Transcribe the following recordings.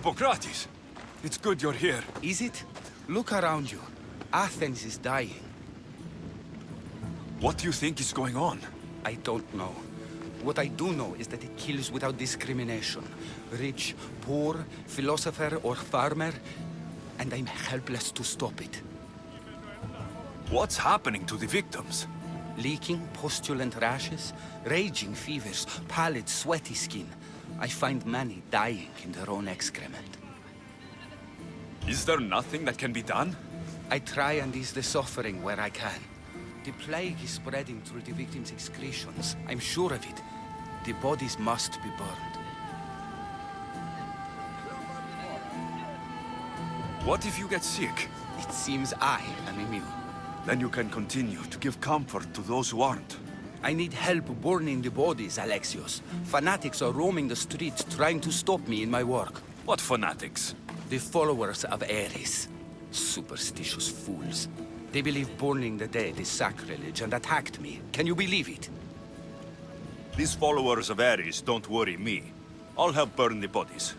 Hippocrates! It's good you're here. Is it? Look around you. Athens is dying. What do you think is going on? I don't know. What I do know is that it kills without discrimination. Rich, poor, philosopher or farmer, and I'm helpless to stop it. What's happening to the victims? Leaking, postulant rashes, raging fevers, pallid, sweaty skin. I find many dying in their own excrement. Is there nothing that can be done? I try and ease the suffering where I can. The plague is spreading through the victims' excretions. I'm sure of it. The bodies must be burned. What if you get sick? It seems I am immune. Then you can continue to give comfort to those who aren't. I need help burning the bodies, Alexios. Fanatics are roaming the streets trying to stop me in my work. What fanatics? The followers of Ares. Superstitious fools. They believe burning the dead is sacrilege and attacked me. Can you believe it? These followers of Ares don't worry me. I'll help burn the bodies.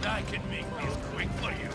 I can make this quick for you.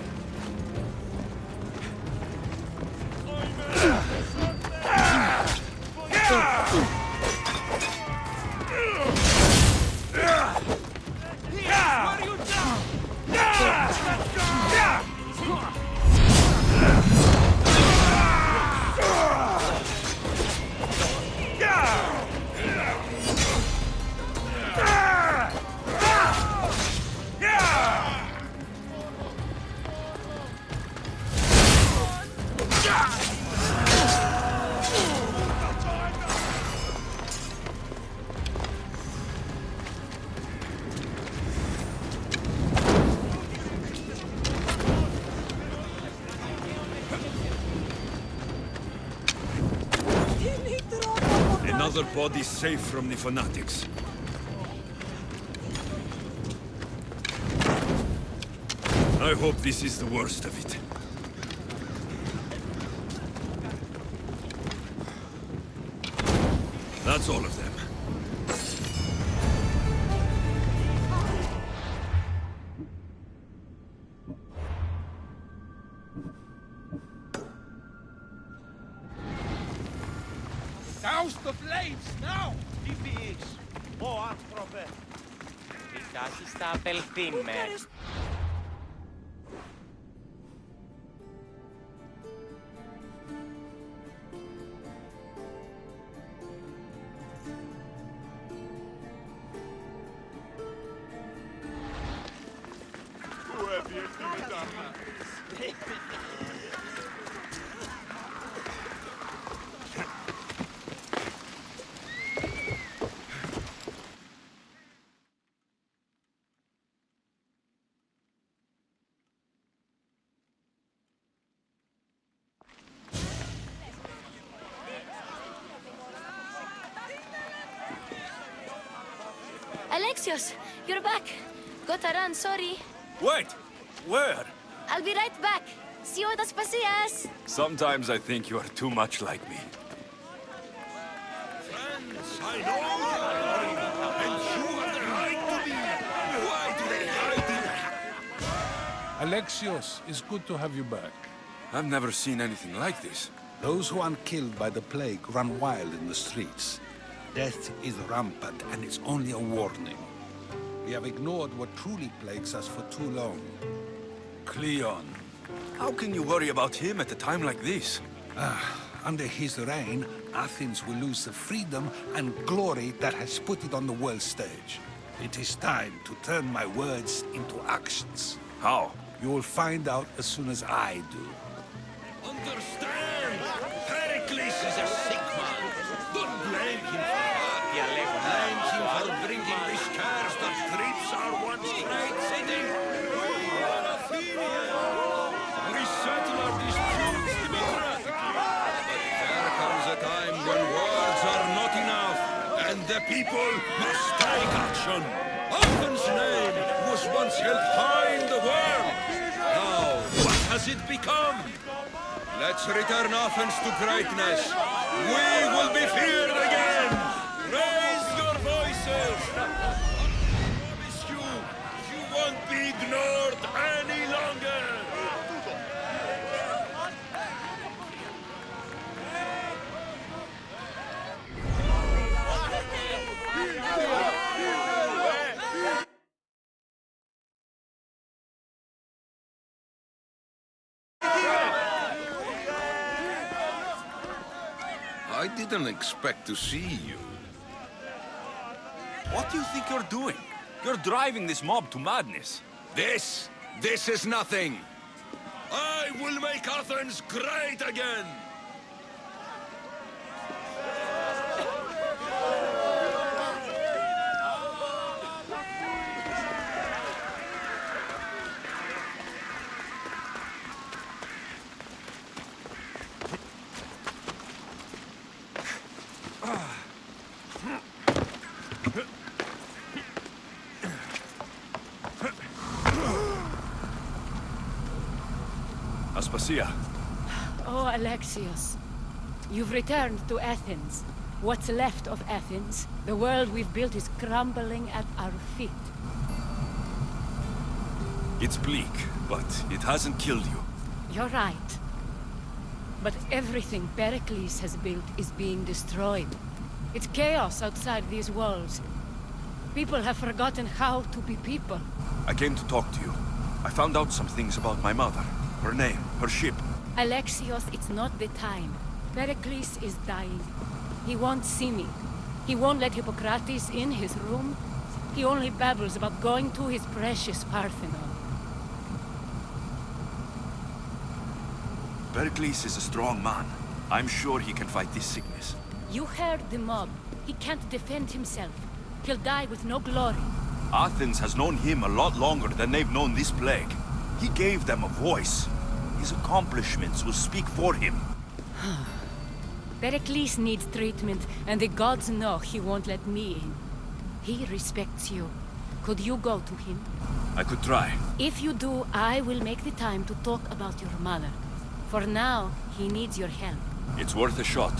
Another body safe from the fanatics. I hope this is the worst of it. That's all of them. Douse the flames now! Diviis, o anthrope. Lasciati sta bel film, man. Alexios, you're back. Gotta run, sorry. Wait! Where? I'll be right back. See you at Las Pasillas. Sometimes I think you are too much like me. Friends, I know you are and you have the right to be. Why do they hide in Alexios, it's good to have you back. I've never seen anything like this. Those who aren't killed by the plague run wild in the streets. Death is rampant, and it's only a warning. We have ignored what truly plagues us for too long. Cleon. How can you worry about him at a time like this? Under his reign, Athens will lose the freedom and glory that has put it on the world stage. It is time to turn my words into actions. How? You will find out as soon as I do. Understand! Pericles is a sick man. Don't blame him for that. Blame him for bringing this curse that trips our once great city. We are Athenians. We settle our disputes democratically. But there comes a time when words are not enough, and the people must take action. Athens' name was once held high in the world. Now, what has it become? Let's return Athens to greatness. We will be feared again. Raise your voices. I promise you, you won't be ignored any longer. I didn't expect to see you. What do you think you're doing? You're driving this mob to madness. This is nothing. I will make Athens great again. Aspasia. Oh, Alexios. You've returned to Athens. What's left of Athens? The world we've built is crumbling at our feet. It's bleak, but it hasn't killed you. You're right. But everything Pericles has built is being destroyed. It's chaos outside these walls. People have forgotten how to be people. I came to talk to you. I found out some things about my mother. Her name, her ship. Alexios, it's not the time. Pericles is dying. He won't see me. He won't let Hippocrates in his room. He only babbles about going to his precious Parthenon. Pericles is a strong man. I'm sure he can fight this sickness. You heard the mob. He can't defend himself. He'll die with no glory. Athens has known him a lot longer than they've known this plague. He gave them a voice. His accomplishments will speak for him. Pericles needs treatment, and the gods know he won't let me in. He respects you. Could you go to him? I could try. If you do, I will make the time to talk about your mother. For now, he needs your help. It's worth a shot.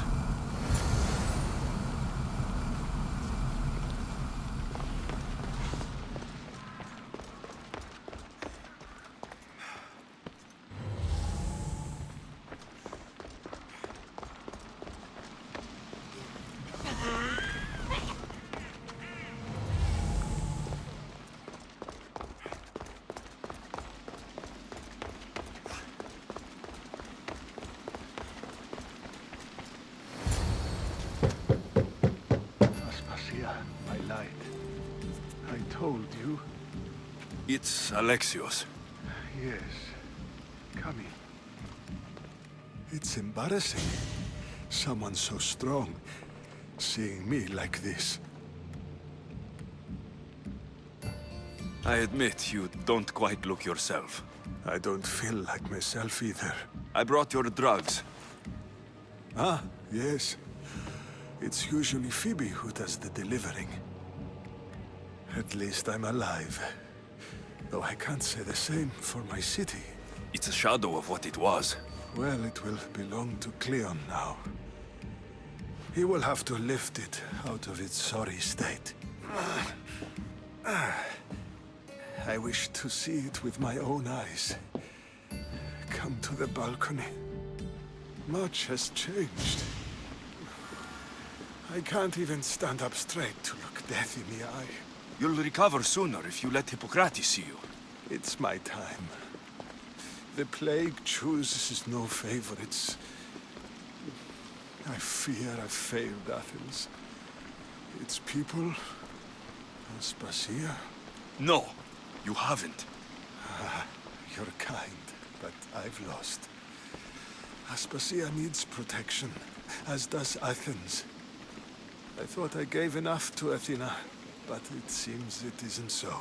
It's Alexios. Yes. Come in. It's embarrassing. Someone so strong seeing me like this. I admit you don't quite look yourself. I don't feel like myself either. I brought your drugs. Ah, yes. It's usually Phoebe who does the delivering. At least I'm alive. Though I can't say the same for my city. It's a shadow of what it was. Well, it will belong to Cleon now. He will have to lift it out of its sorry state. I wish to see it with my own eyes. Come to the balcony. Much has changed. I can't even stand up straight to look death in the eye. You'll recover sooner if you let Hippocrates see you. It's my time. The plague chooses no favorites. I fear I've failed Athens. Its people, Aspasia. No, you haven't. You're kind, but I've lost. Aspasia needs protection, as does Athens. I thought I gave enough to Athena, but it seems it isn't so.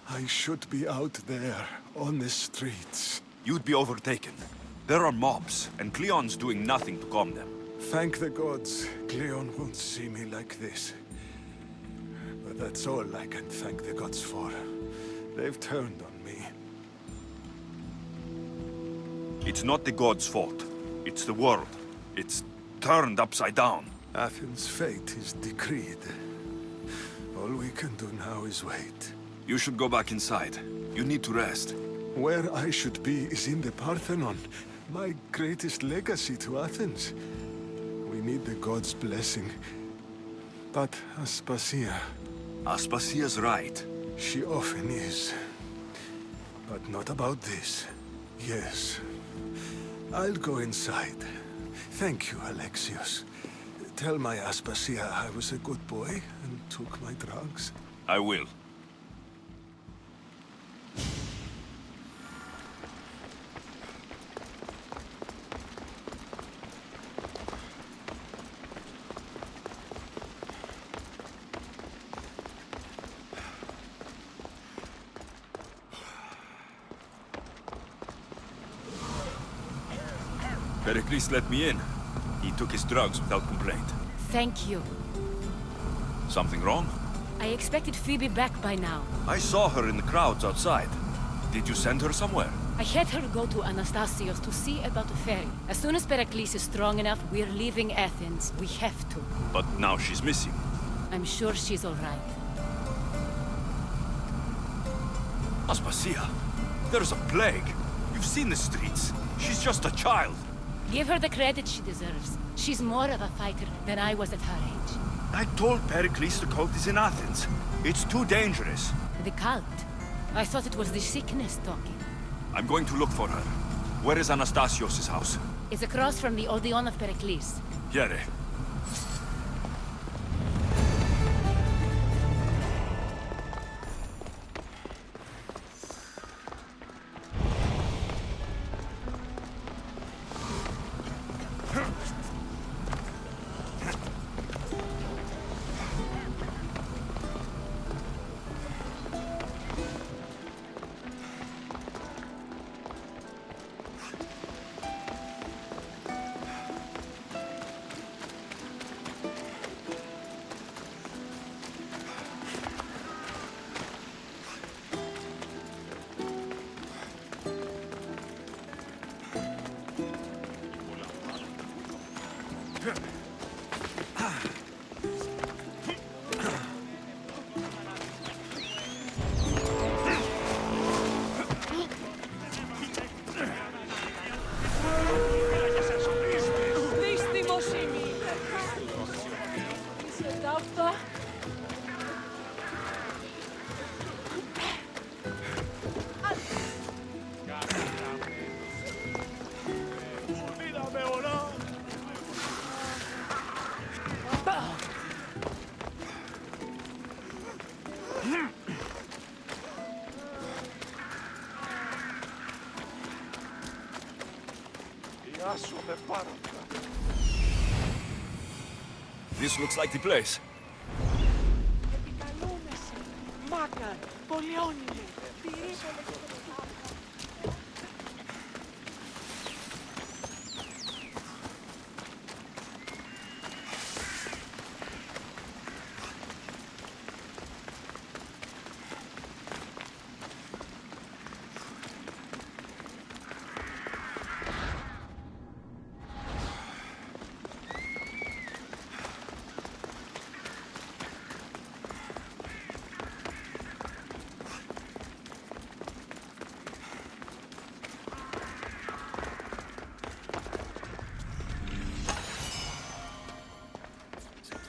I should be out there, on the streets. You'd be overtaken. There are mobs, and Cleon's doing nothing to calm them. Thank the gods, Cleon won't see me like this. But that's all I can thank the gods for. They've turned on me. It's not the gods' fault. It's the world. It's turned upside down. Athens' fate is decreed. All we can do now is wait. You should go back inside. You need to rest. Where I should be is in the Parthenon, my greatest legacy to Athens. We need the gods' blessing. But Aspasia... Aspasia's right. She often is. But not about this. Yes. I'll go inside. Thank you, Alexios. Tell my Aspasia I was a good boy and took my drugs. I will. Pericles let me in. He took his drugs without complaint. Thank you. Something wrong? I expected Phoebe back by now. I saw her in the crowds outside. Did you send her somewhere? I had her go to Anastasios to see about the ferry. As soon as Pericles is strong enough, we're leaving Athens. We have to. But now she's missing. I'm sure she's all right. Aspasia, there's a plague. You've seen the streets. She's just a child. Give her the credit she deserves. She's more of a fighter than I was at her age. I told Pericles the cult is in Athens. It's too dangerous. The cult? I thought it was the sickness talking. I'm going to look for her. Where is Anastasios' house? It's across from the Odeon of Pericles. Here. This looks like the place.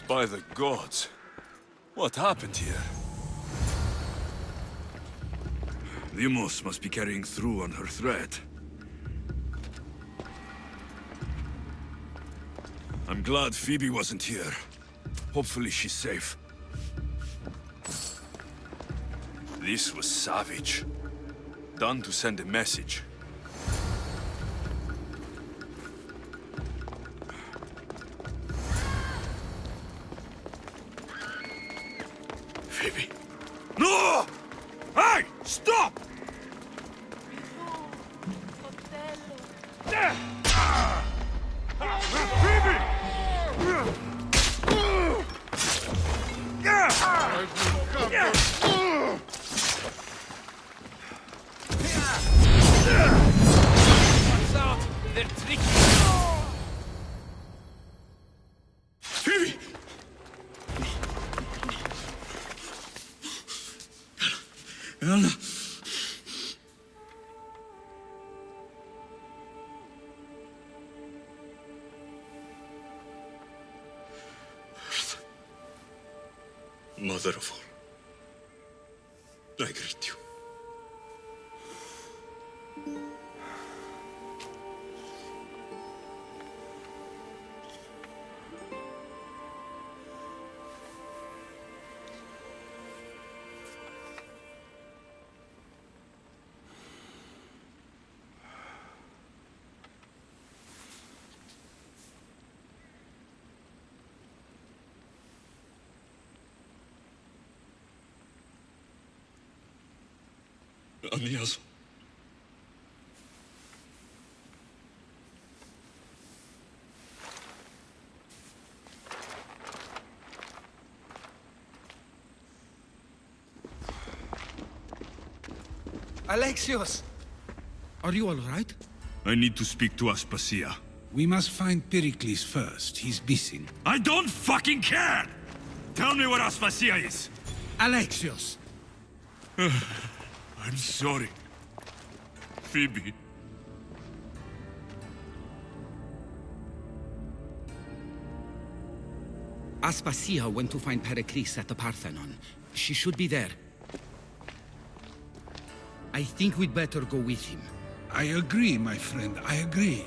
By the gods, what happened here? Limos must be carrying through on her threat. I'm glad Phoebe wasn't here. Hopefully she's safe. This was savage. Done to send a message. Phoebe. No! Hey! Stop! What's out? They're tricky. Phoebe! Anna! Mother of all, I greet you. Amias. Alexios! Are you all right? I need to speak to Aspasia. We must find Pericles first. He's missing. I don't fucking care! Tell me where Aspasia is! Alexios! I'm sorry. Phoebe. Aspasia went to find Pericles at the Parthenon. She should be there. I think we'd better go with him. I agree, my friend. I agree.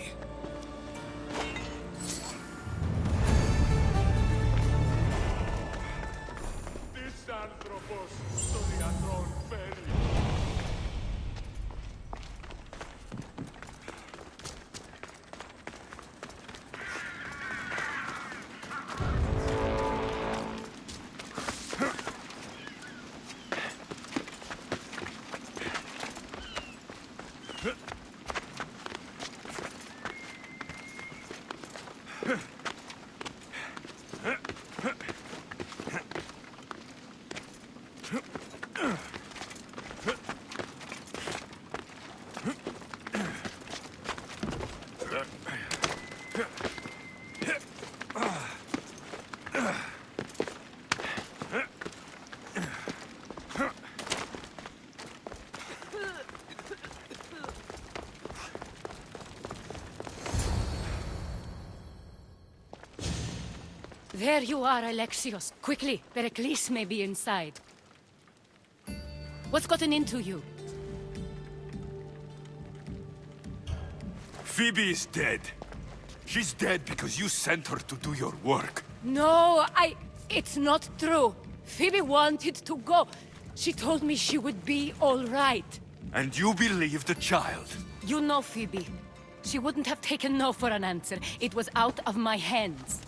There you are, Alexios. Quickly, Pericles may be inside. What's gotten into you? Phoebe is dead. She's dead because you sent her to do your work. No, it's not true. Phoebe wanted to go. She told me she would be all right. And you believe the child? You know Phoebe. She wouldn't have taken no for an answer. It was out of my hands.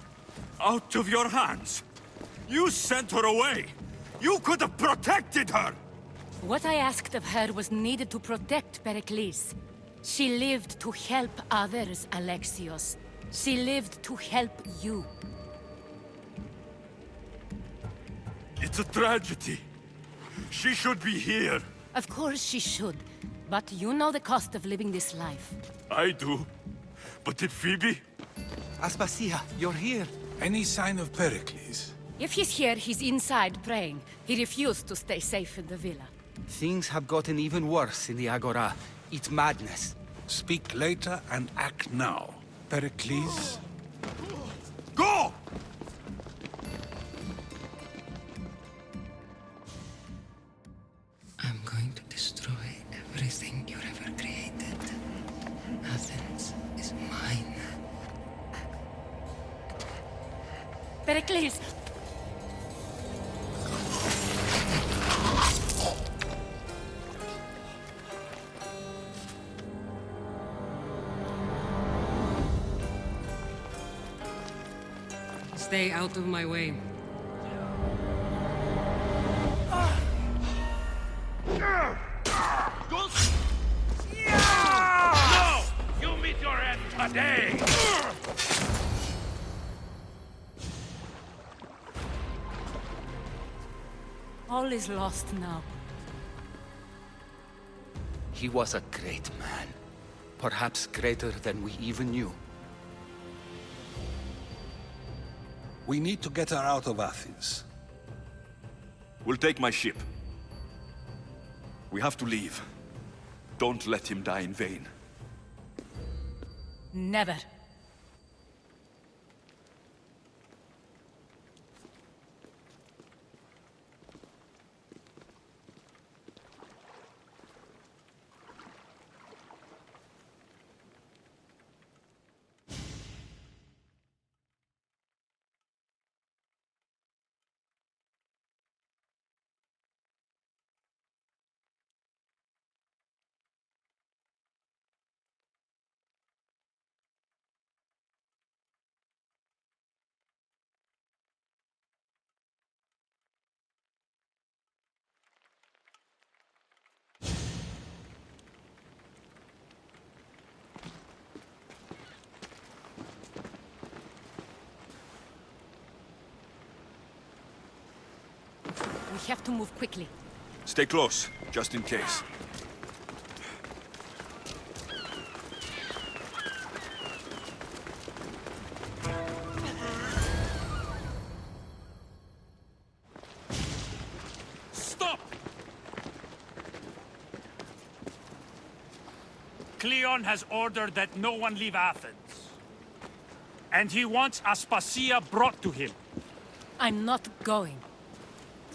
Out of your hands? You sent her away! You could have protected her! What I asked of her was needed to protect Pericles. She lived to help others, Alexios. She lived to help you. It's a tragedy. She should be here. Of course she should. But you know the cost of living this life. I do. But did Phoebe? Aspasia, you're here. Any sign of Pericles? If he's here, he's inside praying. He refused to stay safe in the villa. Things have gotten even worse in the Agora. It's madness. Speak later and act now. Pericles? Go! I'm going to destroy everything you've ever created. Athens is mine. Pericles! Stay out of my way. No! You meet your end today! All is lost now. He was a great man. Perhaps greater than we even knew. We need to get her out of Athens. We'll take my ship. We have to leave. Don't let him die in vain. Never. We have to move quickly. Stay close, just in case. Stop! Cleon has ordered that no one leave Athens. And he wants Aspasia brought to him. I'm not going.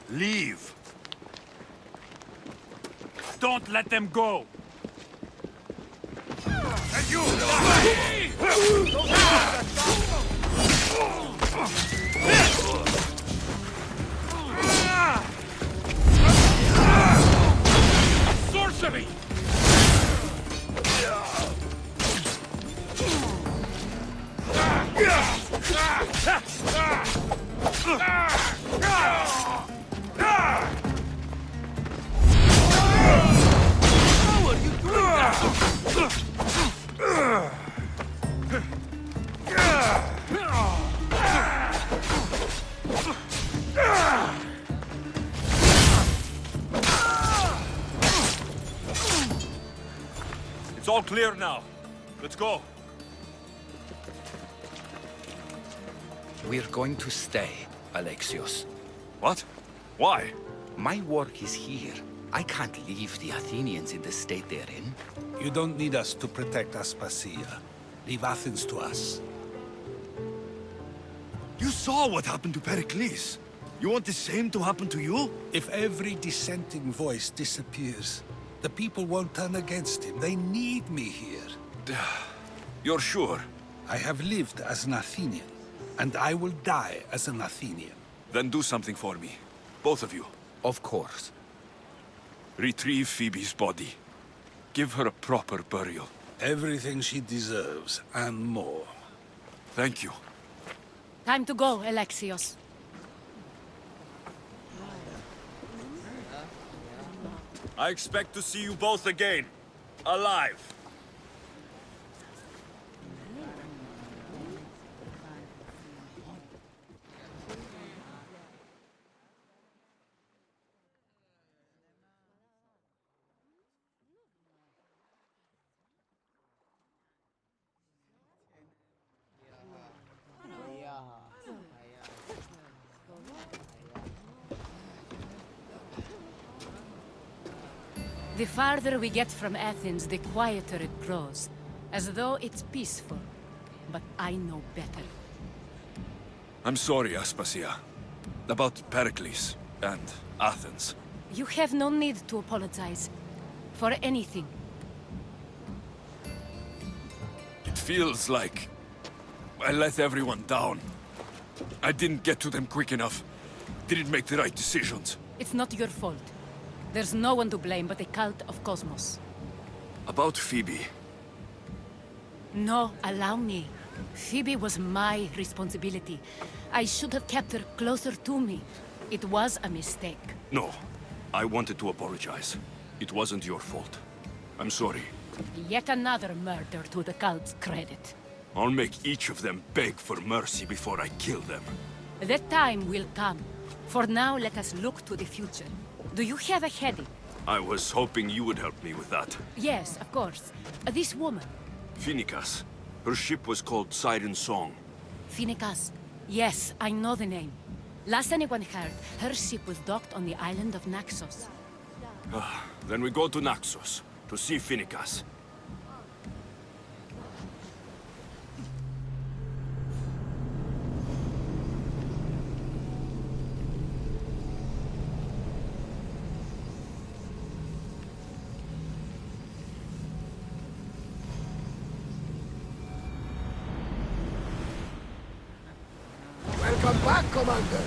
Leave! Don't let them go! And you! Sorcery! It's all clear now. Let's go. We're going to stay, Alexios. What? Why? My work is here. I can't leave the Athenians in the state they're in. You don't need us to protect Aspasia. Leave Athens to us. You saw what happened to Pericles. You want the same to happen to you? If every dissenting voice disappears, the people won't turn against him. They need me here. You're sure? I have lived as an Athenian, and I will die as an Athenian. Then do something for me. Both of you. Of course. Retrieve Phoebe's body. Give her a proper burial. Everything she deserves, and more. Thank you. Time to go, Alexios. I expect to see you both again. Alive. The farther we get from Athens, the quieter it grows. As though it's peaceful. But I know better. I'm sorry, Aspasia. About Pericles and Athens. You have no need to apologize. For anything. It feels like I let everyone down. I didn't get to them quick enough. Didn't make the right decisions. It's not your fault. There's no one to blame but the cult of Cosmos. About Phoebe. No, allow me. Phoebe was my responsibility. I should have kept her closer to me. It was a mistake. No. I wanted to apologize. It wasn't your fault. I'm sorry. Yet another murder to the cult's credit. I'll make each of them beg for mercy before I kill them. That time will come. For now, let us look to the future. Do you have a headache? I was hoping you would help me with that. Yes, of course. This woman. Phoenicas. Her ship was called Siren Song. Phoenicas. Yes, I know the name. Last anyone heard, her ship was docked on the island of Naxos. Then we go to Naxos, to see Phoenicas. Welcome back, Commander.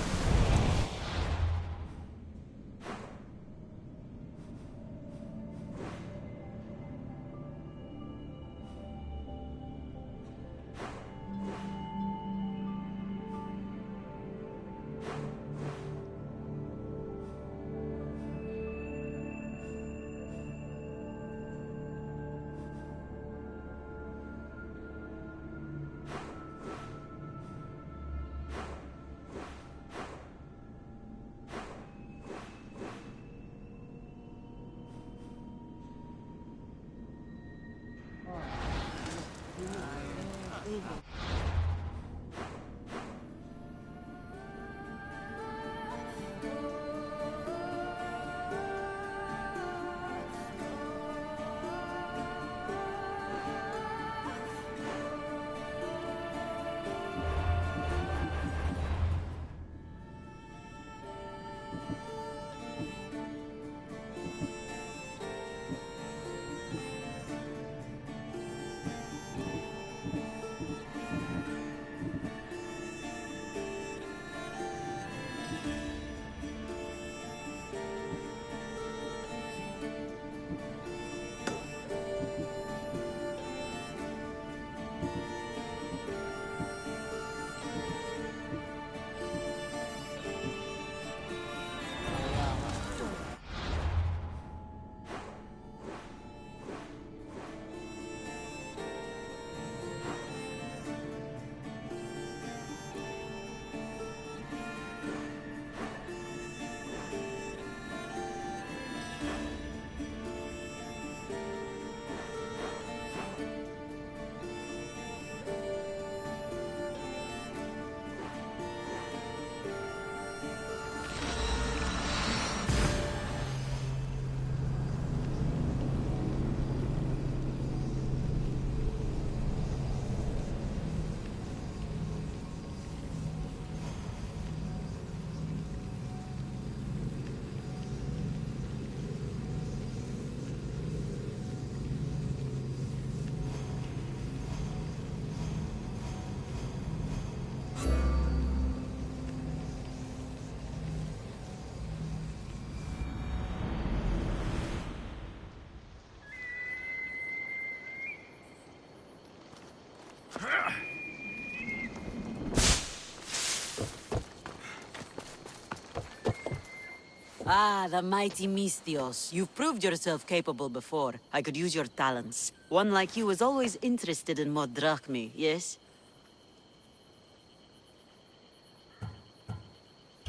Ah, the mighty Misthios. You've proved yourself capable before. I could use your talents. One like you is always interested in more drachmi, yes?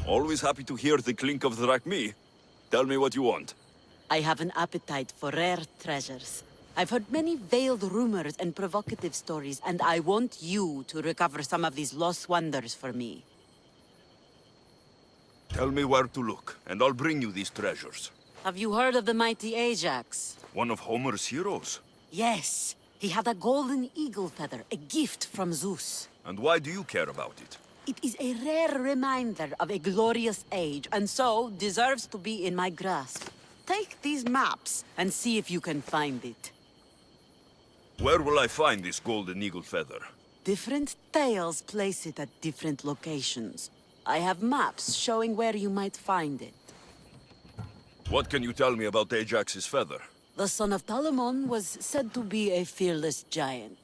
Always happy to hear the clink of the drachmi. Tell me what you want. I have an appetite for rare treasures. I've heard many veiled rumors and provocative stories, and I want you to recover some of these lost wonders for me. Tell me where to look, and I'll bring you these treasures. Have you heard of the mighty Ajax? One of Homer's heroes? Yes. He had a golden eagle feather, a gift from Zeus. And why do you care about it? It is a rare reminder of a glorious age, and so deserves to be in my grasp. Take these maps and see if you can find it. Where will I find this golden eagle feather? Different tales place it at different locations. I have maps showing where you might find it. What can you tell me about Ajax's feather? The son of Telamon was said to be a fearless giant.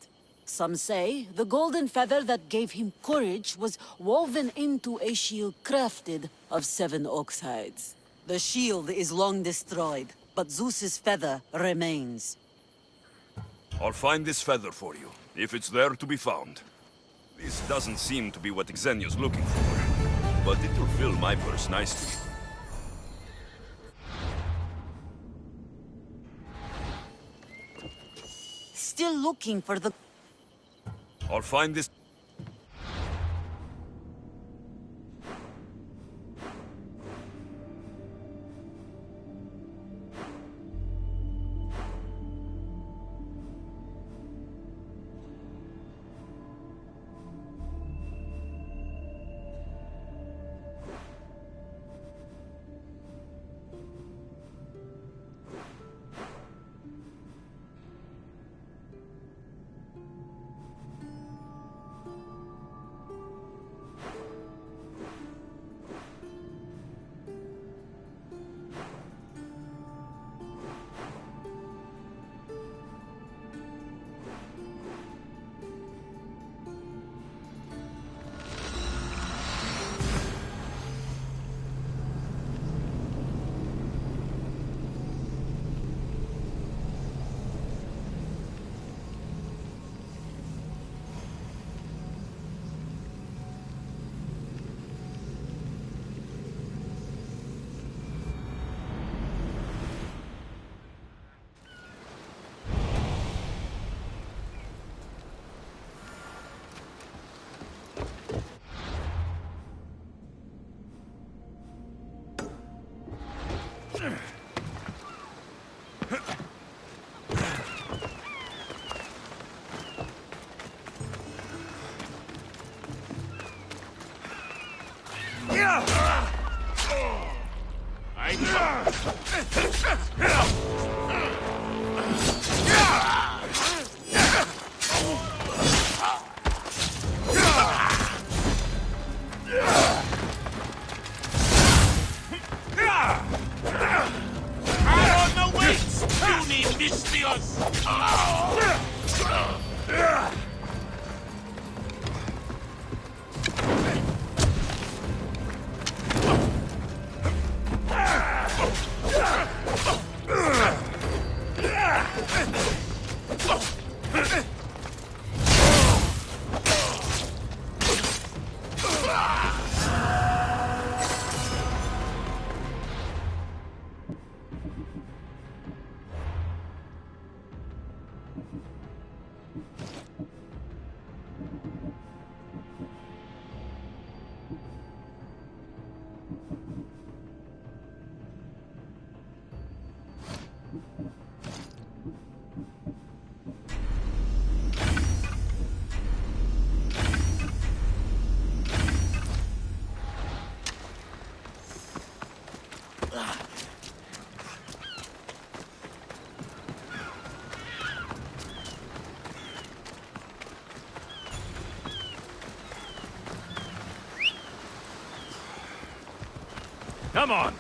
Some say the golden feather that gave him courage was woven into a shield crafted of 7 ox hides. The shield is long destroyed, but Zeus's feather remains. I'll find this feather for you, if it's there to be found. This doesn't seem to be what Xenia's looking for, but it will fill my purse nicely. Still looking for the... I'll find this... Come on!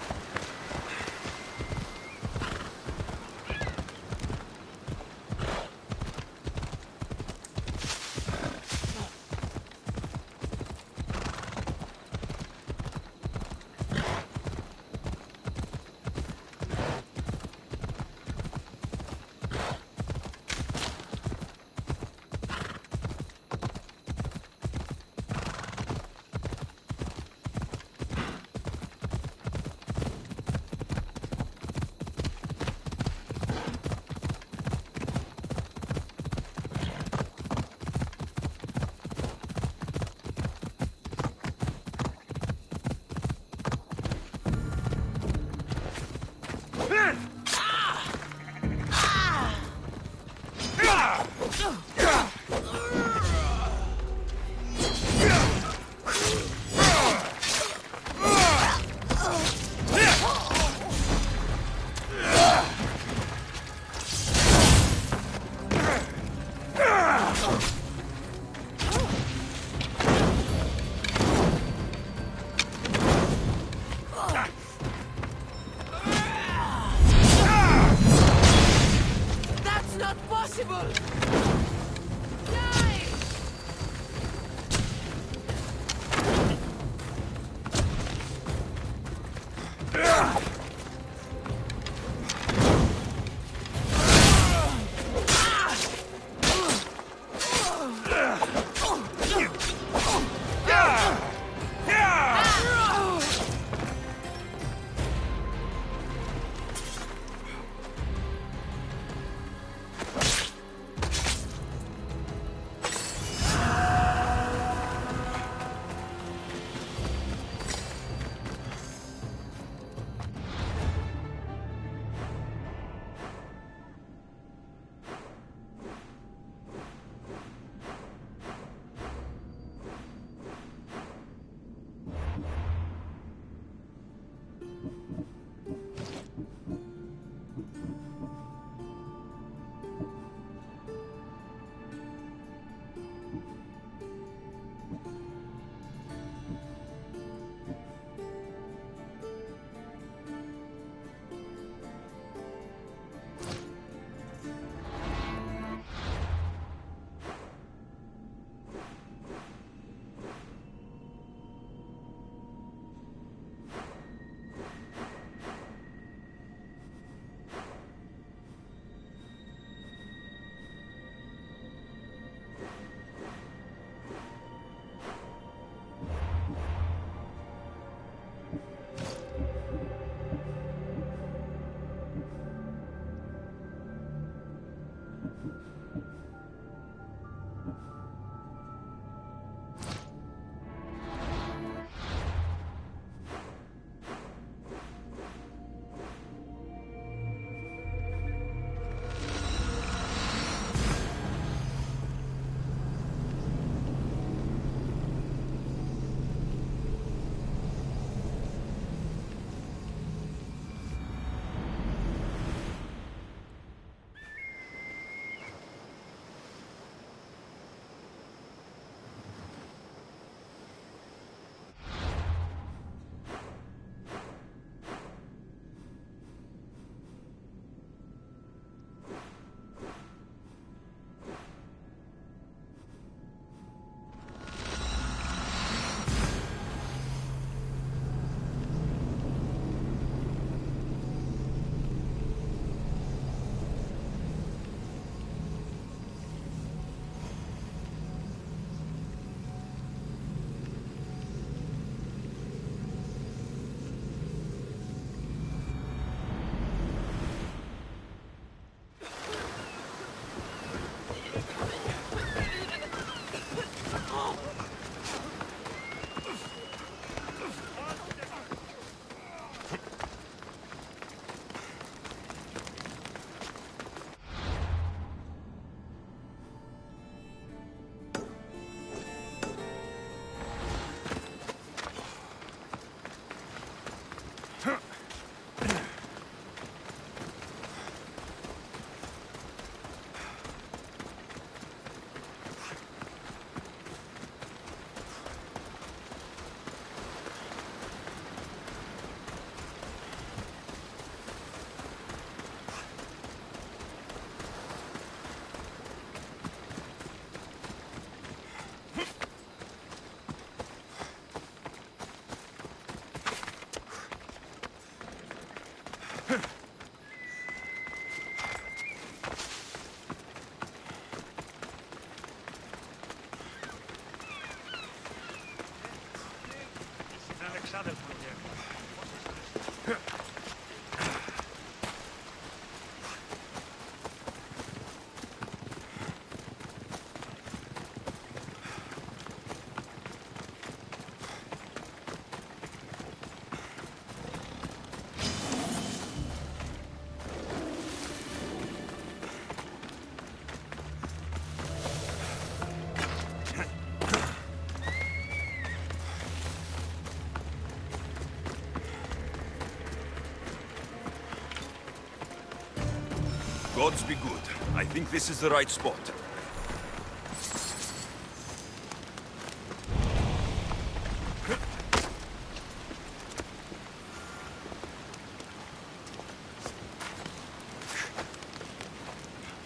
Gods be good. I think this is the right spot.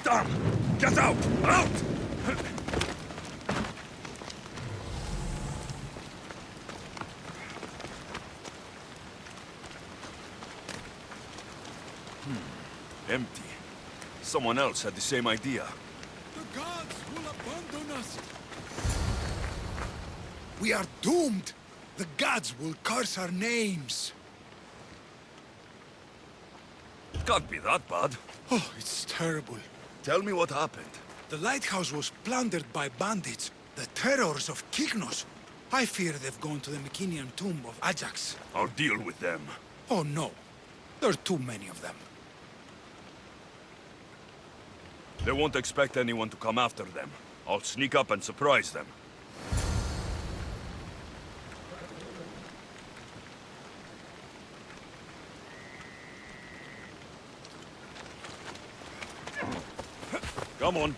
Damn! Get out! Out! Empty. Someone else had the same idea. The gods will abandon us. We are doomed. The gods will curse our names. It can't be that bad. Oh, it's terrible. Tell me what happened. The lighthouse was plundered by bandits, the terrors of Kyknos. I fear they've gone to the Mycenian tomb of Ajax. I'll deal with them. Oh no, there are too many of them. They won't expect anyone to come after them. I'll sneak up and surprise them. Come on.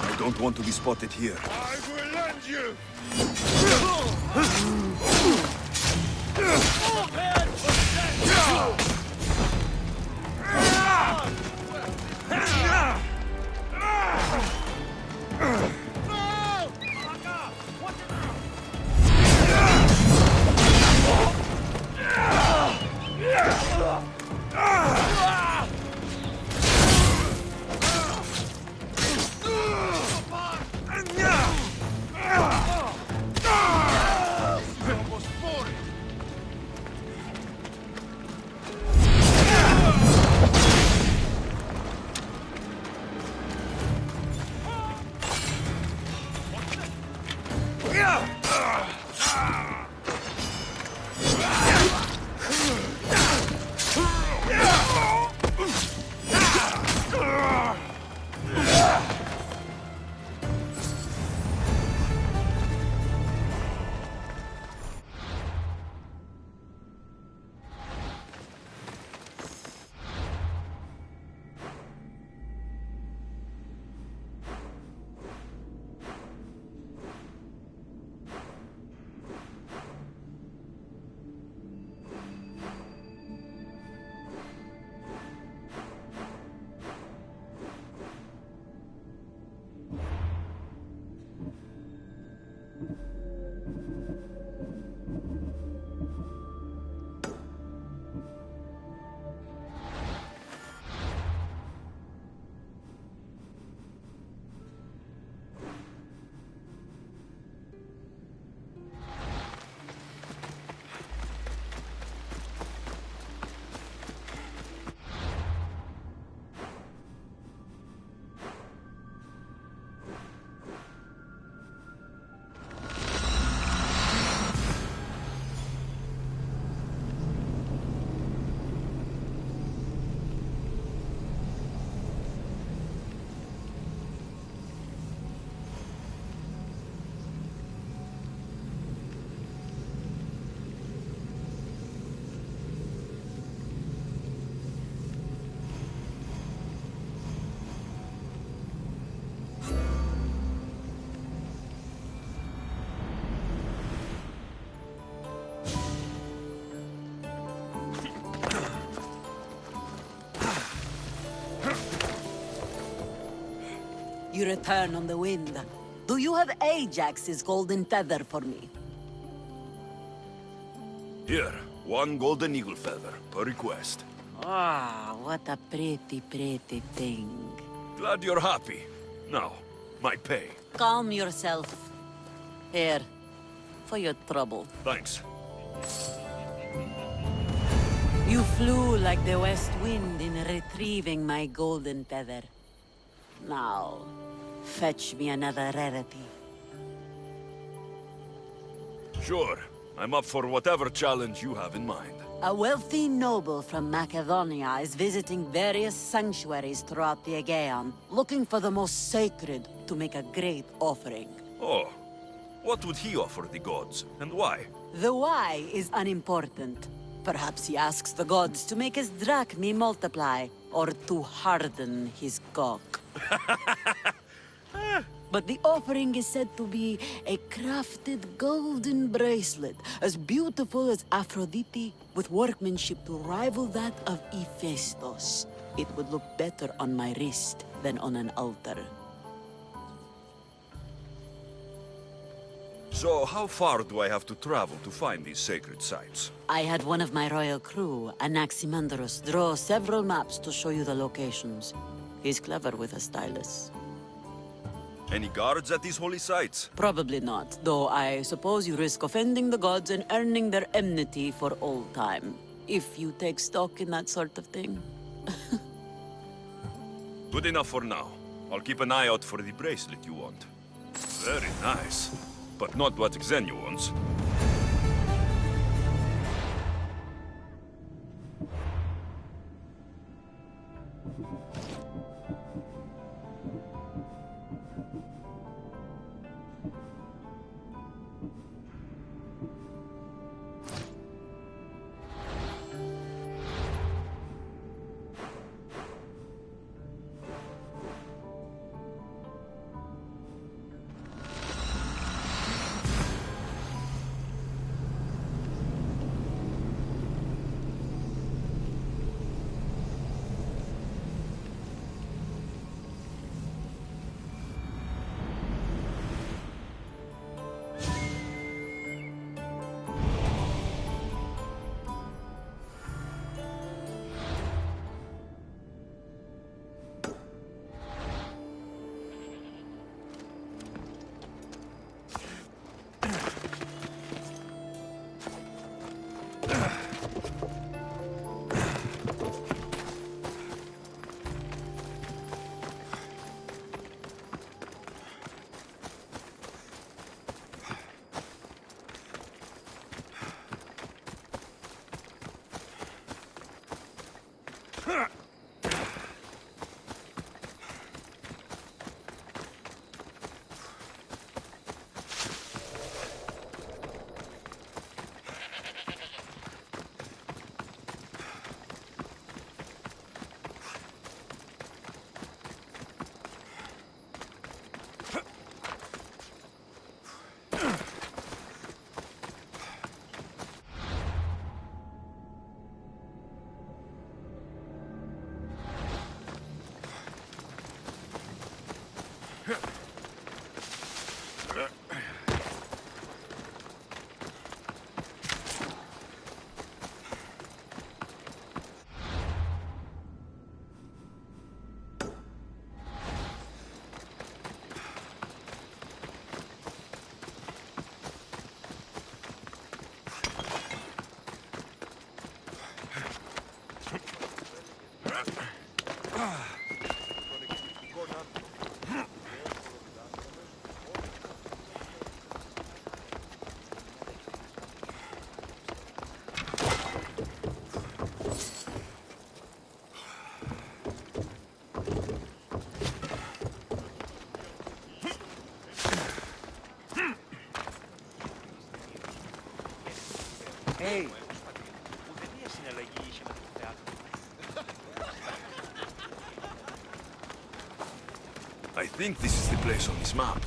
I don't want to be spotted here. I will end you! You return on the wind. Do you have Ajax's golden feather for me? Here, 1 golden eagle feather, per request. Ah, what a pretty, pretty thing. Glad you're happy. Now, my pay. Calm yourself. Here, for your trouble. Thanks. You flew like the west wind in retrieving my golden feather. Now, fetch me another rarity. Sure. I'm up for whatever challenge you have in mind. A wealthy noble from Macedonia is visiting various sanctuaries throughout the Aegean, looking for the most sacred to make a great offering. Oh. What would he offer the gods, and why? The why is unimportant. Perhaps he asks the gods to make his drachmi multiply, or to harden his cock. But the offering is said to be a crafted golden bracelet, as beautiful as Aphrodite, with workmanship to rival that of Hephaestus. It would look better on my wrist than on an altar. So, how far do I have to travel to find these sacred sites? I had one of my royal crew, Anaximandros, draw several maps to show you the locations. He's clever with a stylus. Any guards at these holy sites? Probably not, though I suppose you risk offending the gods and earning their enmity for all time. If you take stock in that sort of thing. Good enough for now. I'll keep an eye out for the bracelet you want. Very nice. But not what Xenia wants. Hey. I think this is the place on this map.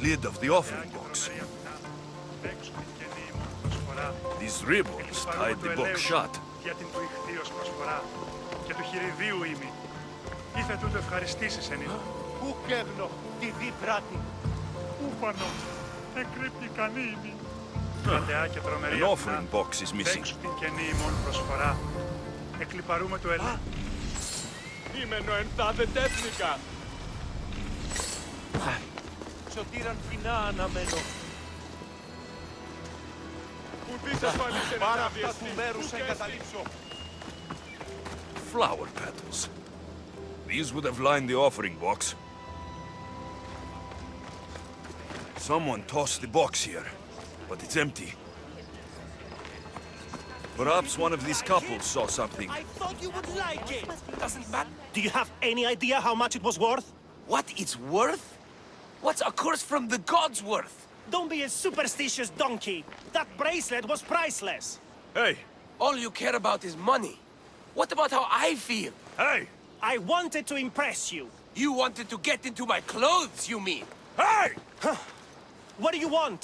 lid of the offering box. These ribbons tied the box shut. Για την του ηχθείως προσφορά και του χειριδίου ήμι. Ήθε τούτο ευχαριστήσεις εν είδω. Πού κεύνο, τι δι πράτη. Ούφανο, εκρύπτει κανεί ήμι. Κρατεά και τρομερή An offering box is missing. Παίξου την καινή ημών προσφορά. Εκλιπαρούμε το ελά.Ήμενο εν τάδε τέθνικα. Σωτήραν φινά αναμένω. Πάρα αυτά του μέρους εγκαταλείψω. Flower petals. These would have lined the offering box. Someone tossed the box here, but it's empty. Perhaps one of these couples saw something. I thought you would like it. Doesn't matter. Do you have any idea how much it was worth? What it's worth? What's a curse from the gods worth? Don't be a superstitious donkey. That bracelet was priceless. Hey! All you care about is money. What about how I feel? Hey! I wanted to impress you. You wanted to get into my clothes, you mean? Hey! What do you want?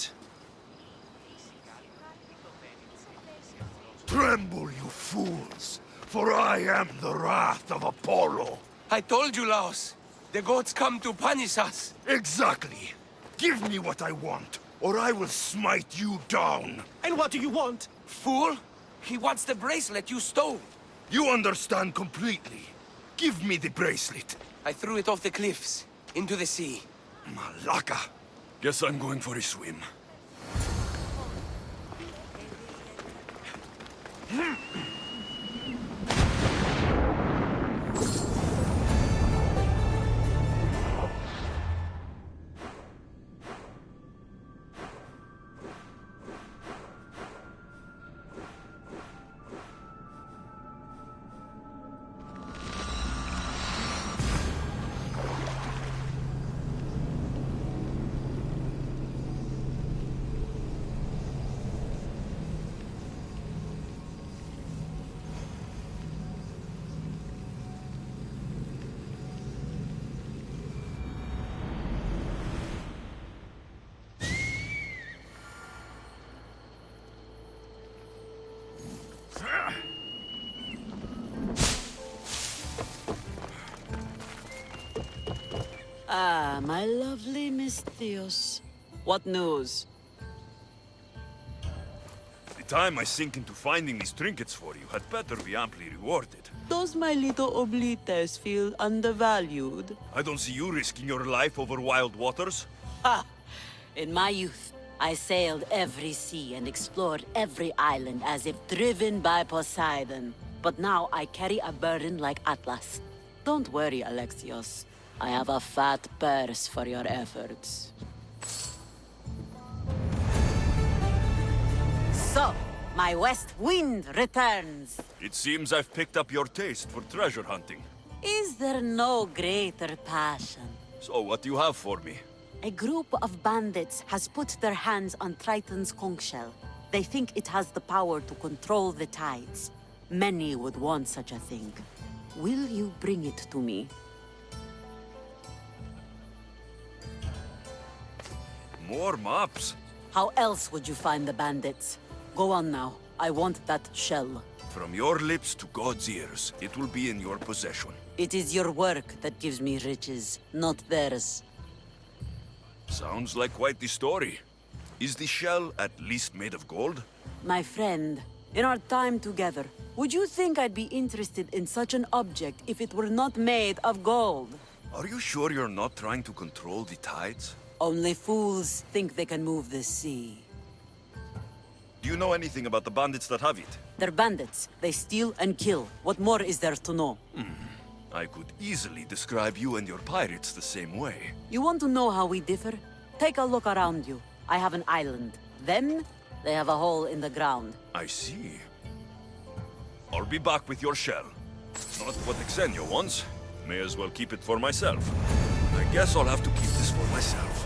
Tremble, you fools, for I am the wrath of Apollo. I told you, Laos. The gods come to punish us. Exactly. Give me what I want, or I will smite you down. And what do you want? Fool! He wants the bracelet you stole. You understand completely. Give me the bracelet. I threw it off the cliffs, into the sea. Malaka. Guess I'm going for a swim. Ah, my lovely Miss Theos. What news? The time I sink into finding these trinkets for you had better be amply rewarded. Does my little Oblites feel undervalued? I don't see you risking your life over wild waters. Ha! In my youth, I sailed every sea and explored every island as if driven by Poseidon. But now I carry a burden like Atlas. Don't worry, Alexios. I have a fat purse for your efforts. So, my west wind returns. It seems I've picked up your taste for treasure hunting. Is there no greater passion? So what do you have for me? A group of bandits has put their hands on Triton's conch shell. They think it has the power to control the tides. Many would want such a thing. Will you bring it to me? More maps? How else would you find the bandits? Go on now. I want that shell. From your lips to God's ears, it will be in your possession. It is your work that gives me riches, not theirs. Sounds like quite the story. Is the shell at least made of gold? My friend, in our time together, would you think I'd be interested in such an object if it were not made of gold? Are you sure you're not trying to control the tides? Only fools think they can move the sea. Do you know anything about the bandits that have it? They're bandits. They steal and kill. What more is there to know? I could easily describe you and your pirates the same way. You want to know how we differ? Take a look around you. I have an island. Them, they have a hole in the ground. I see. I'll be back with your shell. Not what Xenio wants. May as well keep it for myself. I guess I'll have to keep this for myself.